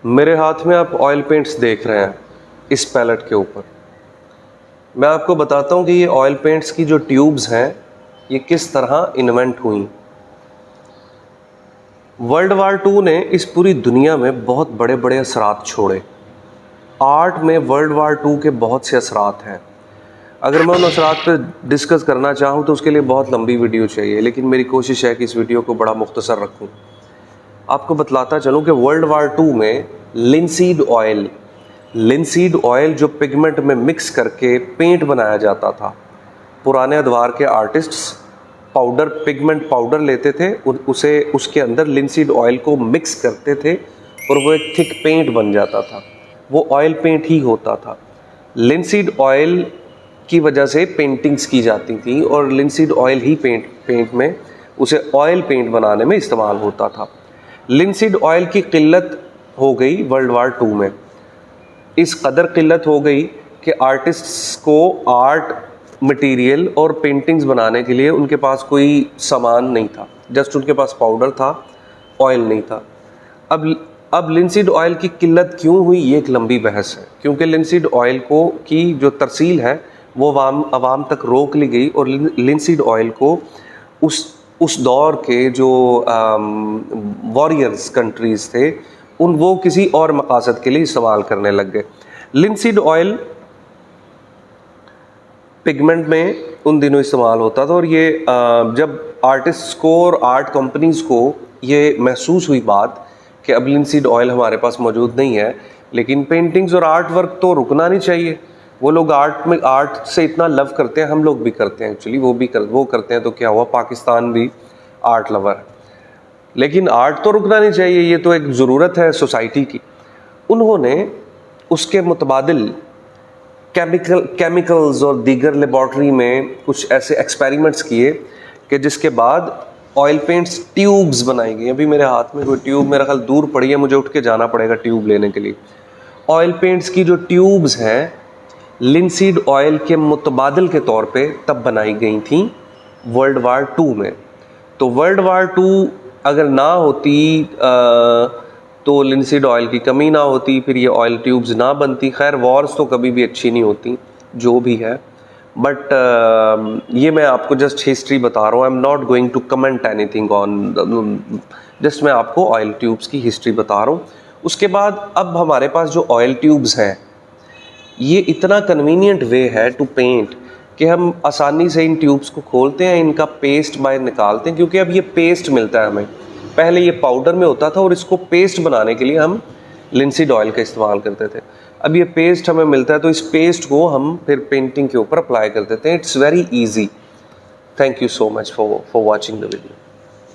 मेरे हाथ में आप ऑयल पेंट्स देख रहे हैं इस पैलेट के ऊपर। मैं आपको बताता हूँ कि ये ऑयल पेंट्स की जो ट्यूब्स हैं ये किस तरह इन्वेंट हुई। वर्ल्ड वार II ने इस पूरी दुनिया में बहुत बड़े बड़े असरात छोड़े। आर्ट में वर्ल्ड वार II के बहुत से असरात हैं। अगर मैं उन असरात पर डिस्कस करना चाहूँ तो उसके लिए बहुत लंबी वीडियो चाहिए, लेकिन मेरी कोशिश है कि इस वीडियो को बड़ा मुख्तसर रखूँ। आपको बतलाता चलूँ कि वर्ल्ड वार II में लिनसीड ऑयल जो पिगमेंट में मिक्स करके पेंट बनाया जाता था। पुराने अदवार के आर्टिस्ट्स पिगमेंट पाउडर लेते थे, उसे उसके अंदर लिनसीड ऑयल को मिक्स करते थे और वो एक थिक पेंट बन जाता था। वो ऑयल पेंट ही होता था। लिनसीड ऑयल की वजह से पेंटिंग्स की जाती थी और लिनसीड ऑयल ही पेंट में उसे ऑयल पेंट बनाने में इस्तेमाल होता था। लिनसीड ऑयल की किल्लत हो गई वर्ल्ड वार II में। इस कदर किल्लत हो गई कि आर्टिस्ट्स को आर्ट मटेरियल और पेंटिंग्स बनाने के लिए उनके पास कोई सामान नहीं था, जस्ट उनके पास पाउडर था, ऑयल नहीं था। अब लिनसीड ऑयल की किल्लत क्यों हुई, ये एक लंबी बहस है, क्योंकि लिनसीड ऑयल को की जो तरसील है वो अवाम तक रोक ली गई और लिनसीड ऑयल को उस दौर के जो वॉरियर्स कंट्रीज़ थे वो किसी और मकासद के लिए इस्तेमाल करने लग गए। लिनसीड ऑयल पिगमेंट में उन दिनों इस्तेमाल होता था और ये जब आर्टिस्ट्स को और आर्ट कंपनीज़ को ये महसूस हुई बात कि अब लिनसीड ऑयल हमारे पास मौजूद नहीं है, लेकिन पेंटिंग्स और आर्ट वर्क तो रुकना नहीं चाहिए। वो लोग आर्ट से इतना लव करते हैं, हम लोग भी करते हैं एक्चुअली, वो करते हैं, तो क्या हुआ, पाकिस्तान भी आर्ट लवर है, लेकिन आर्ट तो रुकना नहीं चाहिए, ये तो एक ज़रूरत है सोसाइटी की। उन्होंने उसके मुतबादिल केमिकल्स और दीगर लेबॉर्ट्री में कुछ ऐसे एक्सपेरिमेंट्स किए कि जिसके बाद ऑयल पेंट्स ट्यूब्स बनाई गई। अभी मेरे हाथ में कोई ट्यूब मेरा ख्याल दूर पड़ी है, मुझे उठ के जाना पड़ेगा ट्यूब लेने के लिए। ऑयल पेंट्स की जो ट्यूब्स हैं लिनसीड ऑयल के मुतबादिल के तौर पे तब बनाई गई थी वर्ल्ड वार II में। तो वर्ल्ड वार II अगर ना होती तो लिनसीड ऑयल की कमी ना होती, फिर ये ऑयल ट्यूब्स ना बनती। खैर वॉर्स तो कभी भी अच्छी नहीं होती, जो भी है, बट ये मैं आपको जस्ट हिस्ट्री बता रहा हूँ। I am not going to comment anything on, just मैं आपको ऑयल ट्यूब्स की हिस्ट्री बता रहा हूँ। उसके बाद अब हमारे पास जो ऑयल ट्यूब्स हैं ये इतना कन्वीनियंट वे है टू पेंट कि हम आसानी से इन ट्यूब्स को खोलते हैं, इनका पेस्ट बाहर निकालते हैं, क्योंकि अब ये पेस्ट मिलता है हमें। पहले ये पाउडर में होता था और इसको पेस्ट बनाने के लिए हम लिनसीड ऑयल का इस्तेमाल करते थे। अब ये पेस्ट हमें मिलता है तो इस पेस्ट को हम फिर पेंटिंग के ऊपर अप्लाई कर देते हैं। It's very easy. Thank you so much for watching the video.